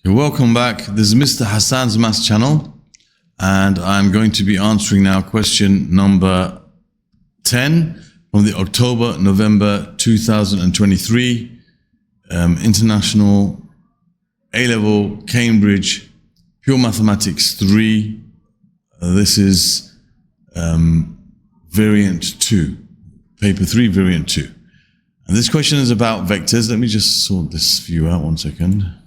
Welcome back. This is Mr. Hassan's Maths channel, and I'm going to be answering now question number 10 from the October-November 2023 International A-Level Cambridge Pure Mathematics 3. This is variant 2, paper 3, variant 2. And this question is about vectors. Let me just sort this view out 1 second.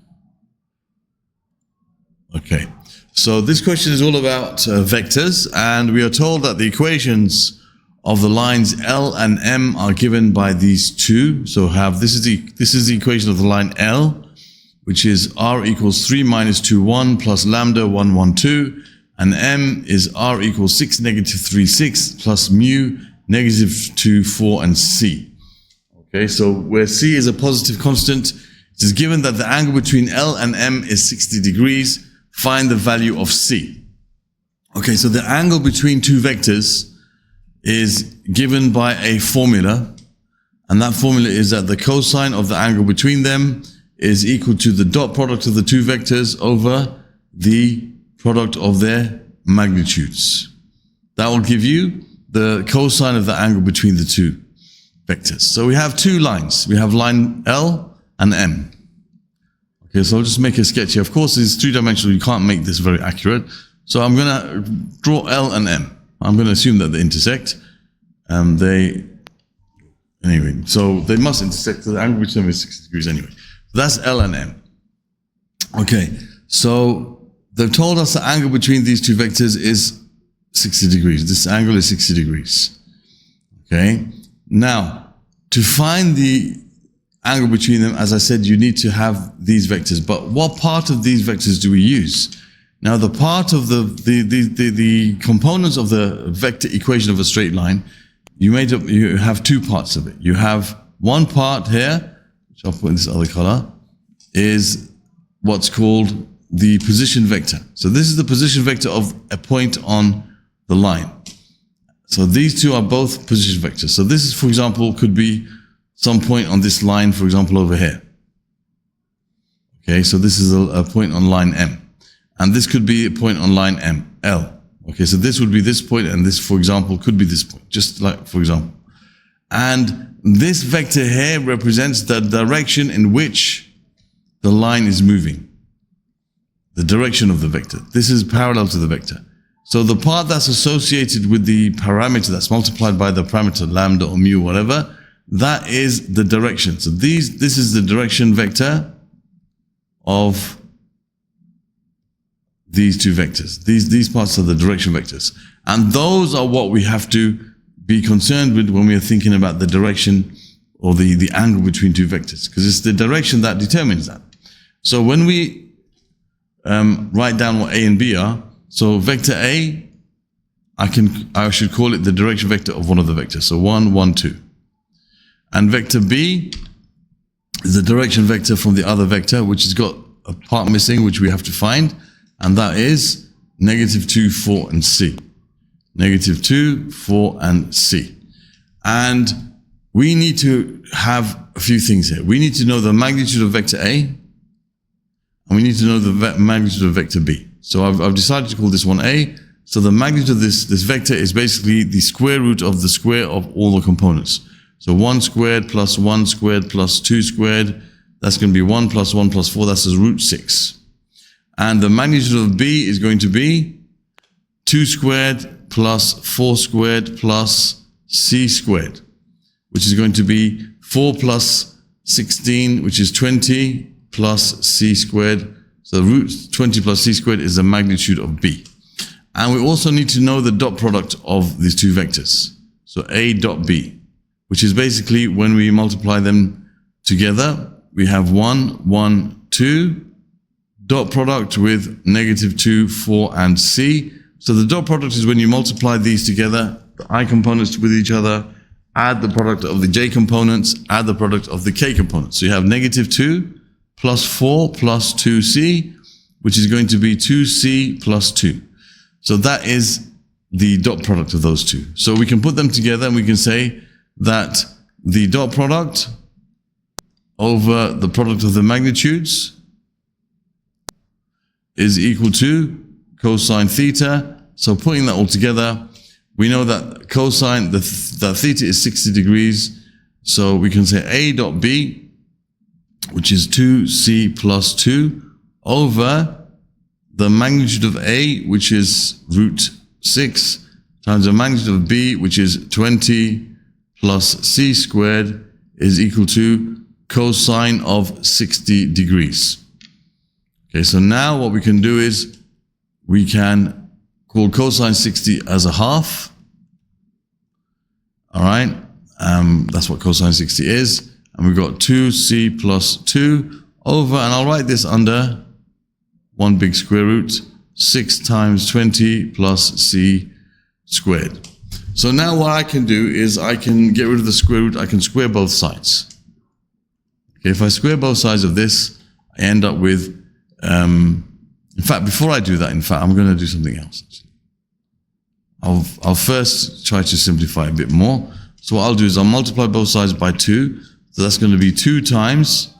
Okay, so this question is all about vectors, and we are told that the equations of the lines L and M are given by these two. So this is the equation of the line L, which is r equals 3 minus 2, 1 plus lambda 1, 1, 2, and M is r equals 6, negative 3, 6 plus mu, negative 2, 4, and C. Okay, so where C is a positive constant, it is given that the angle between L and M is 60 degrees. Find the value of C. Okay, so the angle between two vectors is given by a formula, and that formula is that the cosine of the angle between them is equal to the dot product of the two vectors over the product of their magnitudes. That will give you the cosine of the angle between the two vectors. So we have two lines. We have line L and M. Okay, so I'll just make a sketch here. Of course, it's three-dimensional. You can't make this very accurate. So I'm going to draw L and M. I'm going to assume that they intersect. Anyway, so they must intersect. The angle between them is 60 degrees anyway. That's L and M. Okay, so they've told us the angle between these two vectors is 60 degrees. This angle is 60 degrees. Okay, now to find the angle between them, as I said, you need to have these vectors. But what part of these vectors do we use? Now, the part of the components of the vector equation of a straight line, you have two parts of it. You have one part here, which I'll put in this other color, is what's called the position vector. So this is the position vector of a point on the line. So these two are both position vectors. So this is, for example, could be some point on this line, for example, over here. Okay, so this is a point on line M. And this could be a point on line L. Okay, so this would be this point, and this, for example, could be this point, just like, for example. And this vector here represents the direction in which the line is moving. The direction of the vector. This is parallel to the vector. So the part that's associated with the parameter that's multiplied by the parameter lambda or mu, whatever, that is the direction. So this is the direction vector of these two vectors. These parts are the direction vectors. And those are what we have to be concerned with when we are thinking about the direction or the angle between two vectors, because it's the direction that determines that. So when we write down what A and B are, so vector A, I should call it the direction vector of one of the vectors. So 1, 1, 2. And vector B is the direction vector from the other vector, which has got a part missing, which we have to find. And that is negative 2, 4, and C. Negative 2, 4, and C. And we need to have a few things here. We need to know the magnitude of vector A, and we need to know the magnitude of vector B. So I've decided to call this one A. So the magnitude of this vector is basically the square root of the square of all the components. So 1 squared plus 1 squared plus 2 squared, that's going to be 1 plus 1 plus 4, that's root 6. And the magnitude of B is going to be 2 squared plus 4 squared plus C squared, which is going to be 4 plus 16, which is 20, plus C squared. So root 20 plus C squared is the magnitude of B. And we also need to know the dot product of these two vectors. So A dot B, which is basically when we multiply them together, we have 1, 1, 2, dot product with negative 2, 4, and C. So the dot product is when you multiply these together, the I components with each other, add the product of the J components, add the product of the K components. So you have negative 2 plus 4 plus 2C, which is going to be 2C plus 2. So that is the dot product of those two. So we can put them together and we can say that the dot product over the product of the magnitudes is equal to cosine theta. So putting that all together, we know that cosine, that theta is 60 degrees. So we can say A dot B, which is 2c plus 2, over the magnitude of A, which is root 6, times the magnitude of B, which is 20 plus c squared, is equal to cosine of 60 degrees. Okay, so now what we can do is we can call cosine 60 as a half. All right, that's what cosine 60 is. And we've got 2c plus 2 over, and I'll write this under one big square root, 6 times 20 plus c squared. So now what I can do is I can get rid of the square root. I can square both sides. Okay, if I square both sides of this, I end up with, in fact, before I do that, I'm going to do something else. I'll first try to simplify a bit more. So what I'll do is I'll multiply both sides by 2. So that's going to be 2 times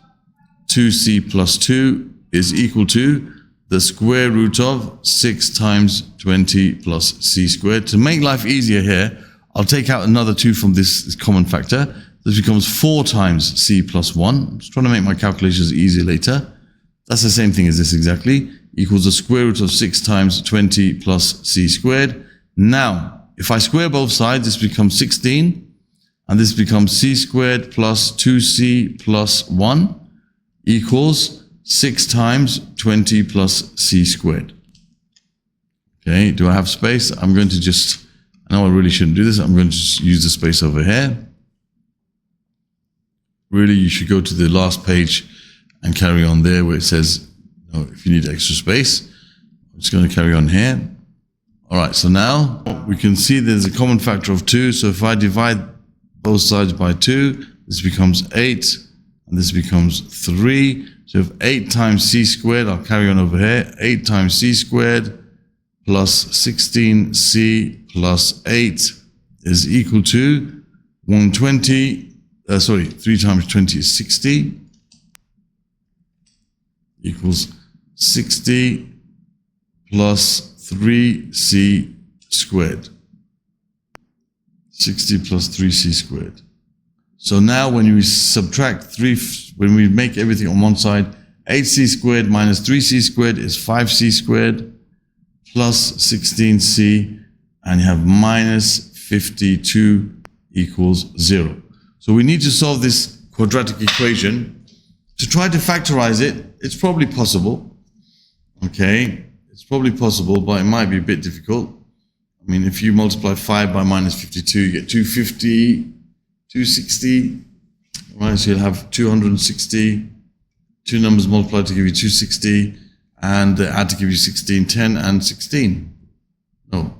2c plus 2 is equal to the square root of 6 times 20 plus c squared. To make life easier here, I'll take out another 2 from this common factor. This becomes 4 times c plus 1. I'm just trying to make my calculations easier later. That's the same thing as this exactly. Equals the square root of 6 times 20 plus c squared. Now, if I square both sides, this becomes 16. And this becomes c squared plus 2c plus 1 equals 6 times 20 plus c squared. Okay, do I have space? I'm going to just, I know I really shouldn't do this. I'm going to just use the space over here. Really, you should go to the last page and carry on there where it says, you know, if you need extra space. I'm just going to carry on here. All right, so now we can see there's a common factor of 2. So if I divide both sides by 2, this becomes 8, and this becomes 3. So if 8 times c squared, I'll carry on over here, 8 times c squared plus 16c plus 8 is equal to 120, 3 times 20 is 60, equals 60 plus 3c squared. 60 plus 3c squared. So now when we subtract 3, when we make everything on one side, 8c squared minus 3c squared is 5c squared plus 16c, and you have minus 52 equals 0. So we need to solve this quadratic equation. To try to factorize it, it's probably possible. Okay, it's probably possible, but it might be a bit difficult. I mean, if you multiply 5 by minus 52, you get 250, 260, right? So you'll have 260, 2 numbers multiplied to give you 260, and add to give you 16, 10 and 16. No.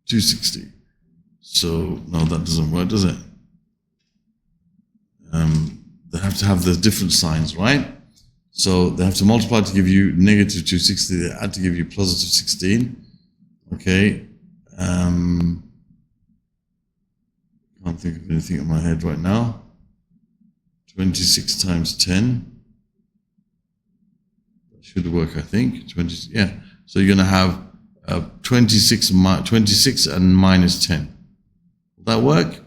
260. So, no, that doesn't work, does it? They have to have the different signs, right? So they have to multiply to give you negative 260, they add to give you positive 16. Okay. Can't think of anything in my head right now. 26 times 10. That should work, I think. 20, yeah. So you're going to have 26 and minus 10. Will that work?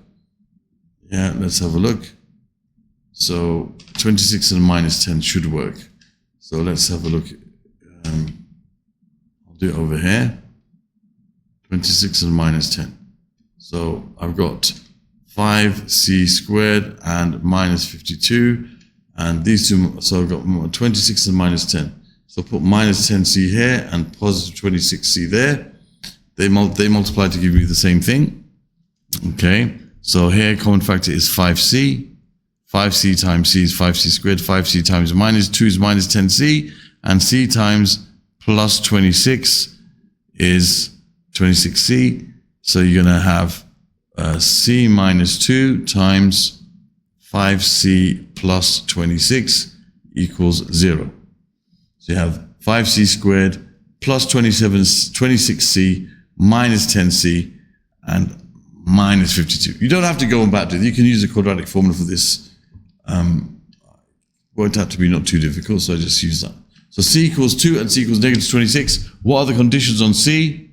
Yeah, let's have a look. So 26 and minus 10 should work. So let's have a look. I'll do it over here. 26 and minus 10. So I've got 5c squared and minus 52. And these two, so I've got 26 and minus 10. So put minus 10c here and positive 26c there. They multiply to give you the same thing. Okay. So here common factor is 5c. 5c times c is 5c squared, 5c times minus 2 is minus 10c, and c times plus 26 is 26c. So you're going to have c minus 2 times 5c plus 26 equals 0. So you have 5c squared plus 26c minus 10c and minus 52. You don't have to go and back to it. You can use the quadratic formula for this. worked out to be not too difficult, so I just use that. So C equals 2 and C equals negative 26. What are the conditions on C?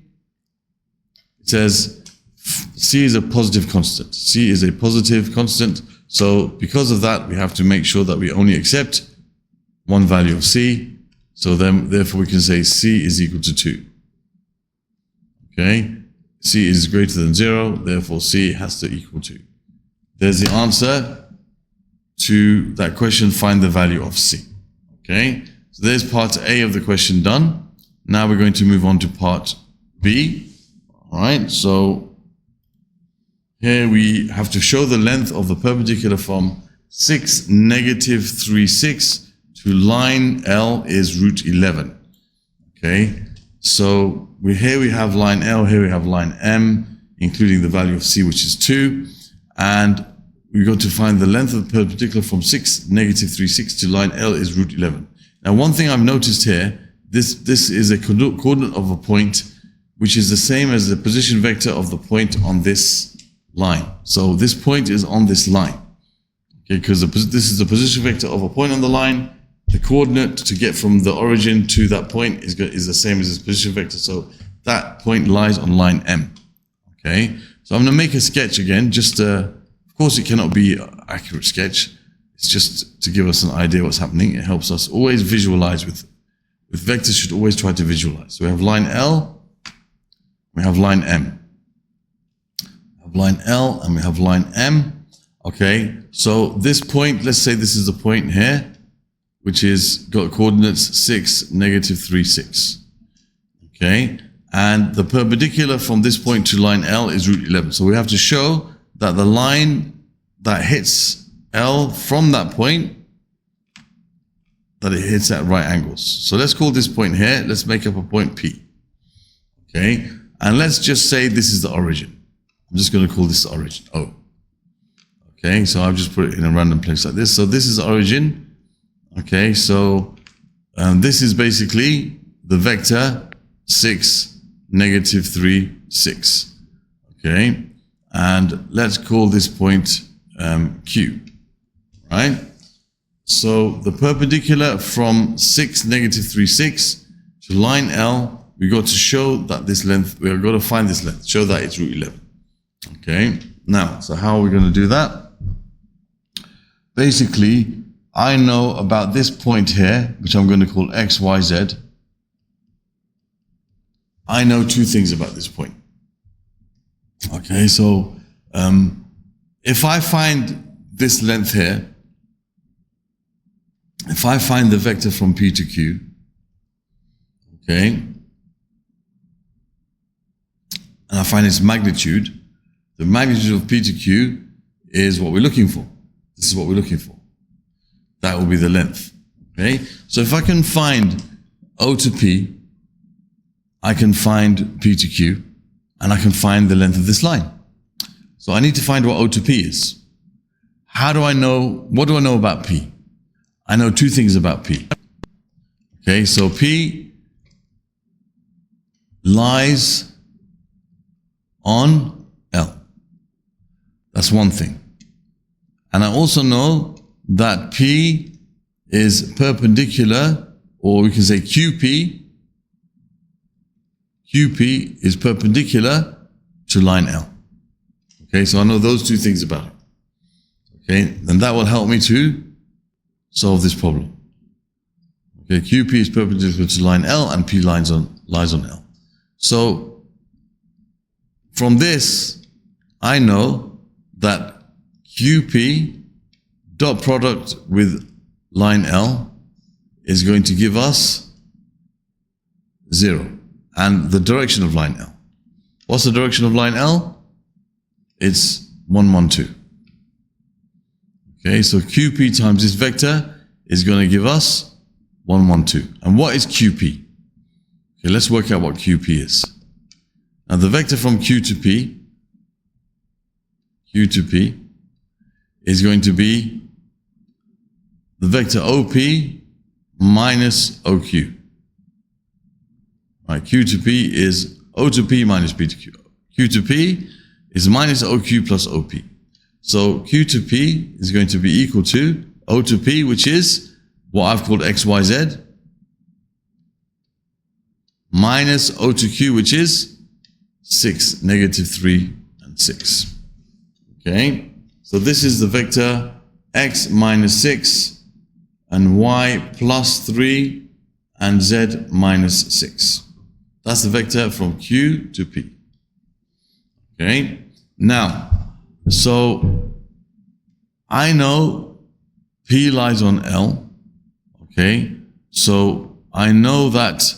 It says C is a positive constant. C is a positive constant. So because of that, we have to make sure that we only accept one value of C. So then, therefore, we can say C is equal to 2. Okay? C is greater than 0, therefore C has to equal 2. There's the answer to that question, find the value of C. Okay? So there's part A of the question done. Now we're going to move on to part B. All right, so here we have to show the length of the perpendicular from 6, negative 3, 6 to line L is root 11. Okay, so here we have line L, here we have line M, including the value of C, which is 2. And we got to find the length of the perpendicular from 6, negative 3, 6 to line L is root 11. Now, one thing I've noticed here, this is a coordinate of a point, which is the same as the position vector of the point on this line. So this point is on this line. Okay, because this is the position vector of a point on the line. The coordinate to get from the origin to that point is the same as this position vector. So that point lies on line M. Okay, so I'm going to make a sketch again. Of course, it cannot be an accurate sketch. It's just to give us an idea what's happening. It helps us always visualize with vectors. Should always try to visualize. So we have line L, we have line M. We have line L and we have line M. Okay, so this point, let's say this is the point here, which is got coordinates 6, negative 3, 6. Okay, and the perpendicular from this point to line L is root 11. So we have to show that the line that hits L from that point, that it hits at right angles. So let's call this point here, let's make up a point P. Okay, and let's just say this is the origin. I'm just going to call this the origin, O. Okay, so I've just put it in a random place like this. So this is the origin. Okay, so this is basically the vector 6, negative 3, 6. Okay, and let's call this point Q, right? So the perpendicular from 6, negative 3, 6 to line L, we got to show that this length, we have got to find this length, show that it's root 11. Okay, now, so how are we going to do that? Basically, I know about this point here, which I'm going to call X, Y, Z. I know two things about this point. Okay, so if I find this length here, if I find the vector from P to Q, okay, and I find its magnitude, the magnitude of P to Q is what we're looking for. This is what we're looking for. That will be the length. Okay, so if I can find O to P, I can find P to Q, and I can find the length of this line. So I need to find what O to P is. How do I know, what do I know about P? I know two things about P. Okay, so P lies on L. That's one thing. And I also know that P is perpendicular, or we can say QP is perpendicular to line L. Okay, so I know those two things about it. Okay, then that will help me to solve this problem. Okay, QP is perpendicular to line L and P lies on L. So from this, I know that QP dot product with line L is going to give us 0. And the direction of line L. What's the direction of line L? It's 1, 1, 2. Okay, so QP times this vector is going to give us 1, 1, 2. And what is QP? Okay, let's work out what QP is. Now the vector from Q to P is going to be the vector OP minus OQ. Right, Q to P is O to P minus P to Q. Q to P is minus OQ plus OP. So Q to P is going to be equal to O to P, which is what I've called x, y, z, minus O to Q, which is 6, negative 3, and 6. Okay, so this is the vector x minus 6 and y plus 3 and z minus 6. That's the vector from Q to P. Okay, now, so I know P lies on L. Okay, so I know that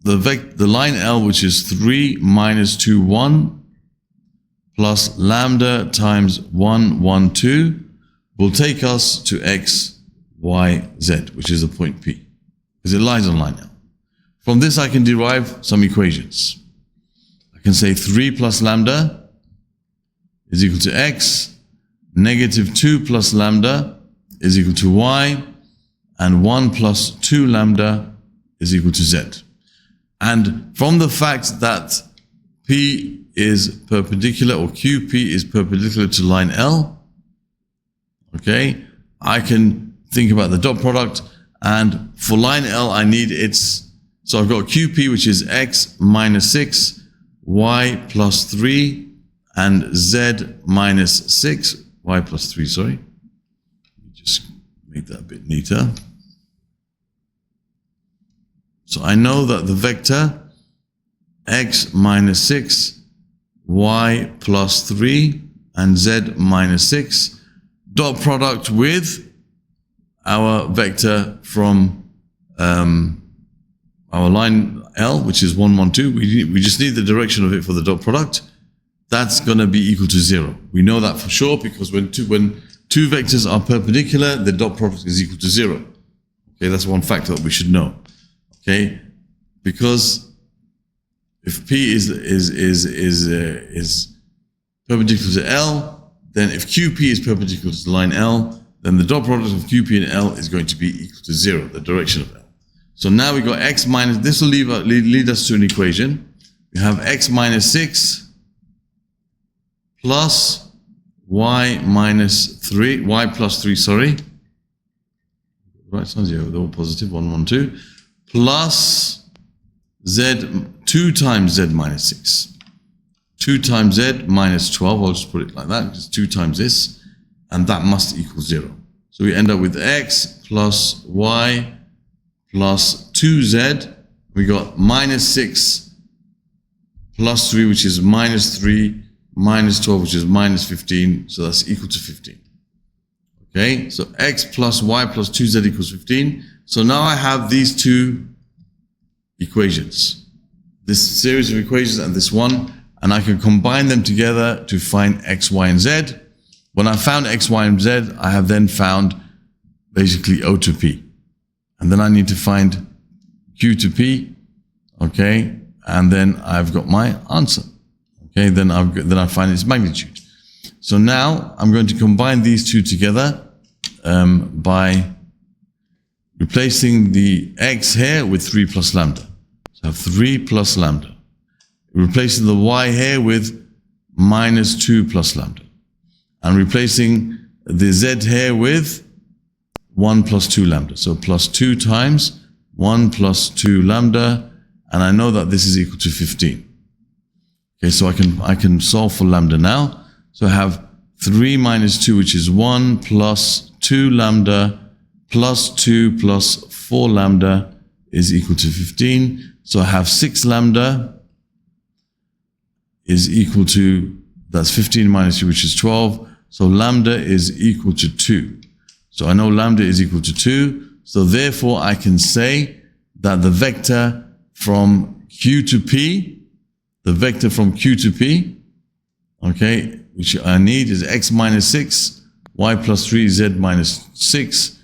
the line L, which is 3 minus 2, 1, plus lambda times 1, 1, 2, will take us to x, y, z, which is the point P, because it lies on line L. From this, I can derive some equations. I can say 3 plus lambda is equal to x, negative 2 plus lambda is equal to y, and 1 plus 2 lambda is equal to z. And from the fact that P is perpendicular, or QP is perpendicular to line L, okay, I can think about the dot product, and for line L I need its, so I've got QP, which is x minus 6, y plus 3, and z minus 6, y plus 3, sorry. Let me just make that a bit neater. So I know that the vector x minus 6, y plus 3, and z minus 6, dot product with our vector from our line L, which is 1, 1, 2. We just need the direction of it for the dot product. That's going to be equal to 0. We know that for sure, because when two vectors are perpendicular, the dot product is equal to 0. Okay, that's one factor that we should know. Okay, because if P is perpendicular to L, then if QP is perpendicular to the line L, then the dot product of QP and L is going to be equal to 0, the direction of L. So now we got x minus, this will lead us to an equation. We have x minus 6 plus y minus 3, y plus 3, sorry. Right signs here, they're all positive, 1, 1, 2, plus z, 2 times z minus 6. 2 times z minus 12, I'll just put it like that, just 2 times this, and that must equal 0. So we end up with x plus y plus 2z. We got minus 6 plus 3, which is minus 3, minus 12, which is minus 15, so that's equal to 15. Okay, so x plus y plus 2z equals 15. So now I have these two equations, this series of equations and this one, and I can combine them together to find x, y, and z. When I found x, y, and z, I have then found basically O to P. And then I need to find Q to P, okay, and then I've got my answer. Okay, then I find its magnitude. So now I'm going to combine these two together by replacing the x here with 3 plus lambda. So I have 3 plus lambda. Replacing the y here with minus 2 plus lambda. And replacing the z here with 1 plus 2 lambda. So plus 2 times 1 plus 2 lambda, and I know that this is equal to 15. Okay, so I can solve for lambda now. So I have 3 minus 2, which is 1 plus 2 lambda plus 2 plus 4 lambda is equal to 15. So I have 6 lambda is equal to, that's 15 minus 2, which is 12. So lambda is equal to 2. So I know lambda is equal to 2. So therefore I can say that the vector from Q to P, okay, which I need is x minus 6, y plus 3, z minus 6.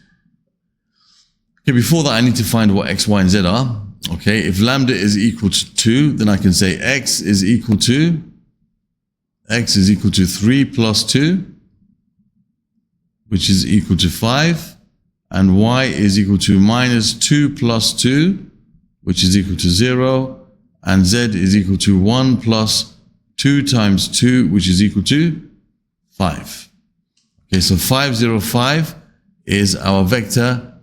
Okay, before that I need to find what x, y, and z are. Okay, if lambda is equal to 2, then I can say x is equal to 3 plus 2, which is equal to 5, and y is equal to minus 2 plus 2, which is equal to 0, and z is equal to 1 plus 2 times 2, which is equal to 5. Okay, so 5, 0, 5 is our vector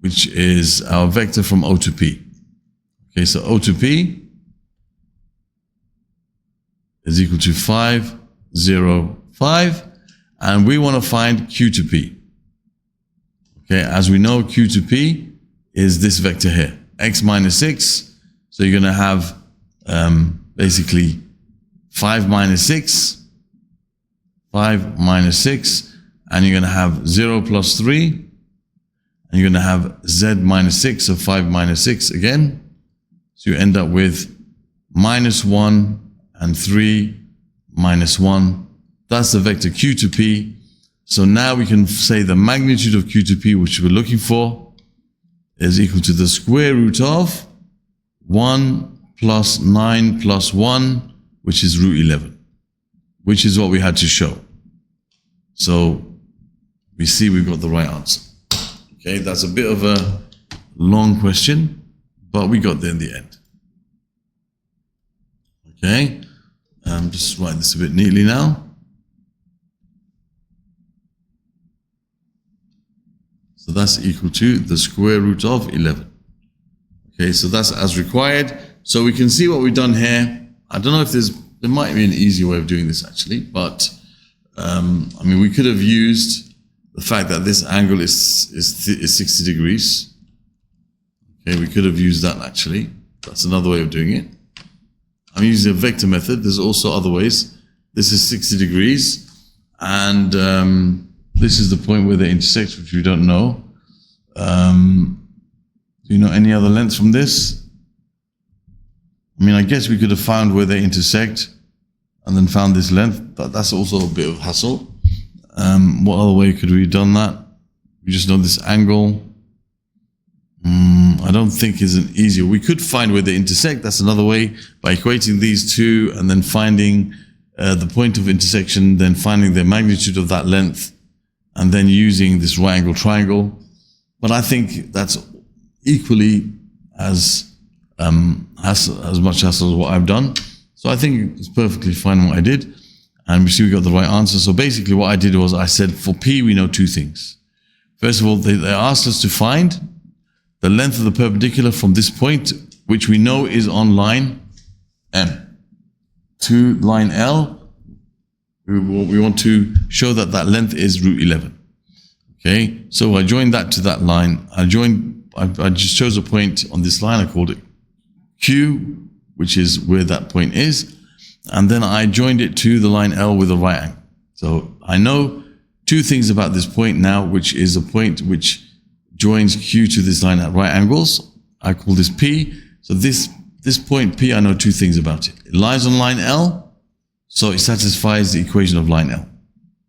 which is our vector from O to P. Okay, so O to P is equal to 5, 0, 5, and we want to find Q to P. Okay, as we know, Q to P is this vector here, x minus 6. So you're going to have basically 5 minus 6, 5 minus 6, and you're going to have 0 plus 3, and you're going to have z minus 6, so 5 minus 6 again. So you end up with minus 1 and 3 minus 1. That's the vector Q to P. So now we can say the magnitude of Q to P, which we're looking for, is equal to the square root of 1 plus 9 plus 1, which is root 11, which is what we had to show. So we see we've got the right answer. Okay, that's a bit of a long question, but we got there in the end. Okay, just write this a bit neatly now. So that's equal to the square root of 11. Okay, so that's as required. So we can see what we've done here. I don't know if there might be an easier way of doing this actually, but I mean, we could have used the fact that this angle is 60 degrees. Okay, we could have used that actually. That's another way of doing it. I'm using a vector method. There's also other ways. This is 60 degrees, and this is the point where they intersect, which we don't know. Do you know any other length from this? I mean, I guess we could have found where they intersect and then found this length. That's also a bit of hassle. What other way could we have done that? We just know this angle. I don't think is an easier. We could find where they intersect. That's another way, by equating these two and then finding the point of intersection, then finding the magnitude of that length, and then using this right angle triangle. But I think that's equally as much hassle as what I've done. So I think it's perfectly fine what I did. And we see we got the right answer. So basically what I did was I said for P, we know two things. First of all, they asked us to find the length of the perpendicular from this point, which we know is on line M, to line L. We want to show that that length is root 11. Okay, so I joined that to that line. I just chose a point on this line. I called it Q, which is where that point is. And then I joined it to the line L with a right angle. So I know two things about this point now, which is a point which joins Q to this line at right angles. I call this P. So this point P, I know two things about it. It lies on line L, so it satisfies the equation of line L.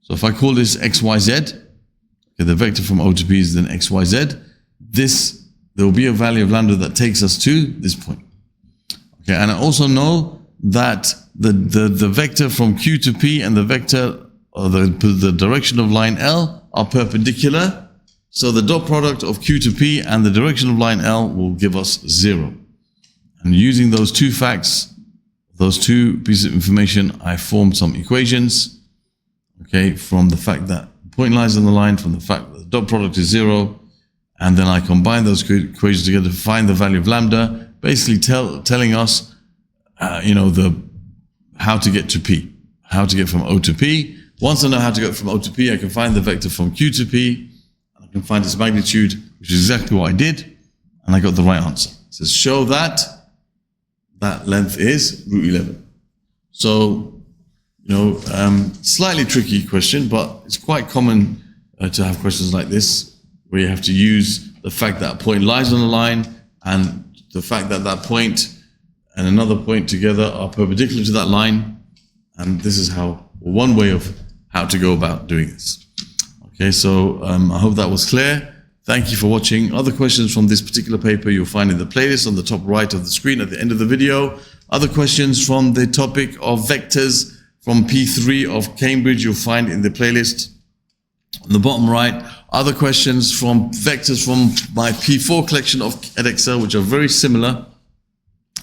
So if I call this XYZ, okay, the vector from O to P is then XYZ, there will be a value of lambda that takes us to this point. Okay, and I also know that the vector from Q to P and the vector, or the direction of line L, are perpendicular. So the dot product of Q to P and the direction of line L will give us 0. And using those two facts, those two pieces of information, I formed some equations, okay, from the fact that the point lies on the line, from the fact that the dot product is 0, and then I combine those equations together to find the value of lambda, basically telling us, how to get to P, how to get from O to P. Once I know how to get from O to P, I can find the vector from Q to P, and I can find its magnitude, which is exactly what I did, and I got the right answer. It says show that length is root 11. So, slightly tricky question, but it's quite common to have questions like this, where you have to use the fact that a point lies on the line and the fact that that point and another point together are perpendicular to that line. And this is one way of how to go about doing this. Okay, so I hope that was clear. Thank you for watching. Other questions from this particular paper you'll find in the playlist on the top right of the screen at the end of the video. Other questions from the topic of vectors from P3 of Cambridge you'll find in the playlist on the bottom right. Other questions from vectors from my P4 collection of Edexcel, which are very similar,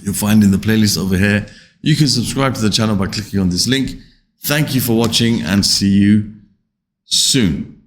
you'll find in the playlist over here. You can subscribe to the channel by clicking on this link. Thank you for watching and see you soon.